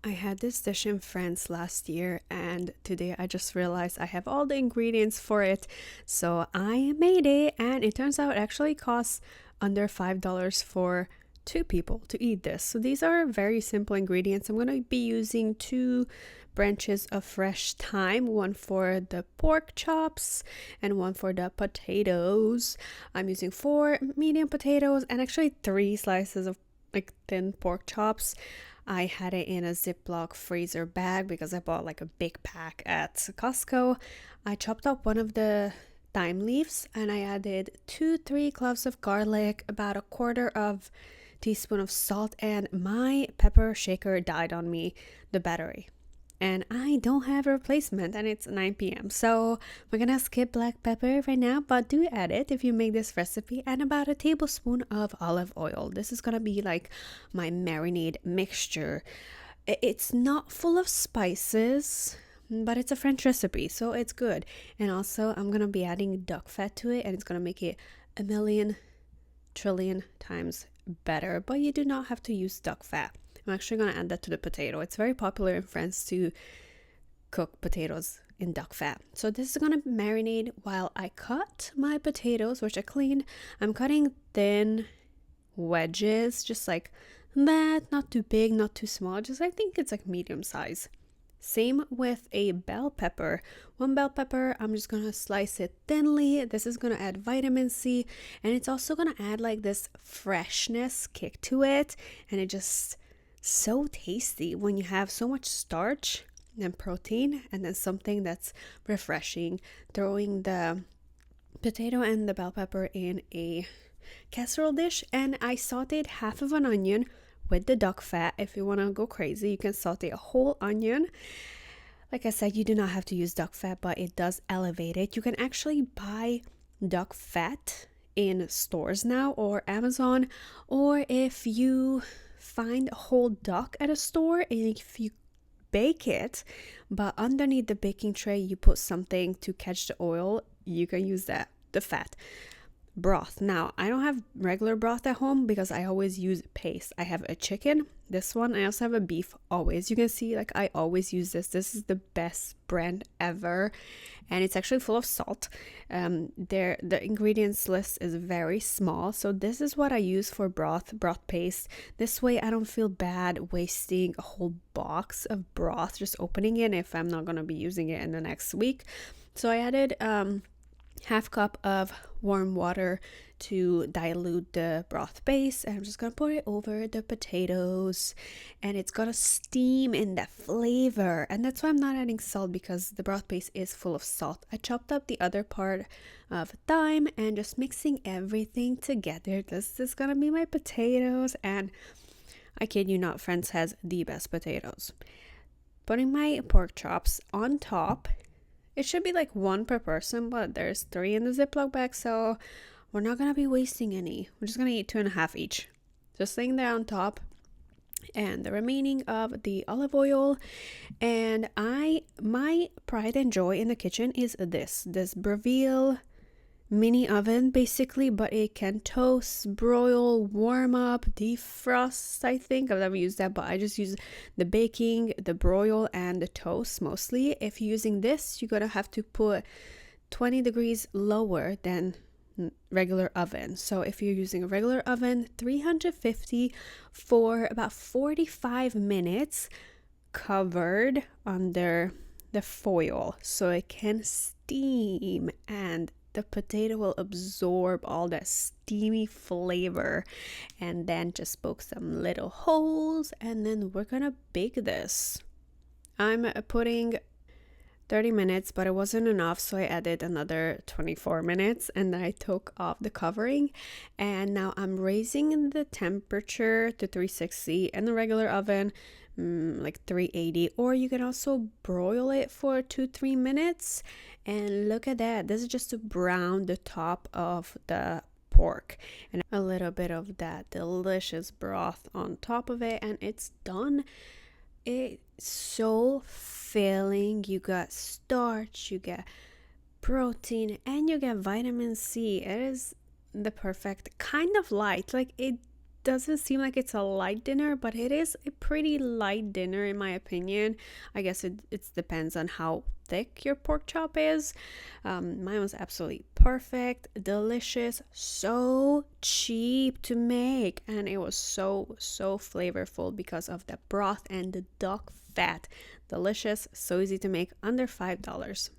I had this dish in France last year, and today I just realized I have all the ingredients for it. So I made it, and it turns out it actually costs under $5 for two people to eat this. So these are very simple ingredients. I'm going to be using two branches of fresh thyme, one for the pork chops and one for the potatoes. I'm using four medium potatoes and actually three slices of like thin pork chops. I had it in a Ziploc freezer bag because I bought like a big pack at Costco. I chopped up one of the thyme leaves and I added 2-3 cloves of garlic, about a quarter of teaspoon of salt, and my pepper shaker died on me, the battery. And I don't have a replacement, and it's 9 p.m. So we're gonna skip black pepper right now, but do add it if you make this recipe, and about a tablespoon of olive oil. This is gonna be like my marinade mixture. It's not full of spices, but it's a French recipe, so it's good. And also, I'm gonna be adding duck fat to it, and it's gonna make it a million trillion times better. But you do not have to use duck fat. I'm actually going to add that to the potato. It's very popular in France to cook potatoes in duck fat. So this is going to marinate while I cut my potatoes, which I cleaned. I'm cutting thin wedges, just like that. Not too big, not too small. Just I think it's like medium size. Same with a bell pepper. One bell pepper, I'm just gonna slice it thinly. This is gonna add vitamin C, and it's also gonna add like this freshness kick to it, and it just so tasty when you have so much starch and protein and then something that's refreshing. Throwing the potato and the bell pepper in a casserole dish, and I sauteed half of an onion with the duck fat. If you want to go crazy, you can saute a whole onion. Like I said, you do not have to use duck fat, but it does elevate it. You can actually buy duck fat in stores now or Amazon, or if you find a whole duck at a store, and if you bake it, but underneath the baking tray you put something to catch the oil, you can use that, the fat. Broth. Now, I don't have regular broth at home because I always use paste. I have a chicken, this one. I also have a beef, always. You can see, like, I always use this. This is the best brand ever, and it's actually full of salt. The ingredients list is very small, so this is what I use for broth paste. This way I don't feel bad wasting a whole box of broth, just opening it if I'm not going to be using it in the next week. So I added half cup of warm water to dilute the broth base, and I'm just gonna pour it over the potatoes, and it's gonna steam in that flavor. And that's why I'm not adding salt, because the broth base is full of salt. I chopped up the other part of thyme and just mixing everything together. This is gonna be my potatoes, and I kid you not, France has the best potatoes. Putting my pork chops on top. It should be like one per person, but there's 3 in the Ziploc bag, so we're not going to be wasting any. We're just going to eat 2.5 each. Just laying there on top. And the remaining of the olive oil. And my pride and joy in the kitchen is this Breville mini oven, basically, but it can toast, broil, warm up, defrost. I think I've never used that, but I just use the baking, the broil, and the toast mostly. If you're using this, you're gonna have to put 20 degrees lower than regular oven. So if you're using a regular oven, 350 for about 45 minutes, covered under the foil so it can steam, and the potato will absorb all that steamy flavor, and then just poke some little holes, and then we're gonna bake this. I'm putting 30 minutes, but it wasn't enough, so I added another 24 minutes, and then I took off the covering, and now I'm raising the temperature to 360 in the regular oven, like 380, or you can also broil it for 2-3 minutes. And look at that, this is just to brown the top of the pork, and a little bit of that delicious broth on top of it, and it's done. It's so filling. You got starch, you get protein, and you get vitamin C. It is the perfect kind of light. Like, it doesn't seem like it's a light dinner, but it is a pretty light dinner in my opinion. I guess it depends on how thick your pork chop is. Mine was absolutely perfect, delicious, so cheap to make, and it was so flavorful because of the broth and the duck fat. Delicious, so easy to make, under $5.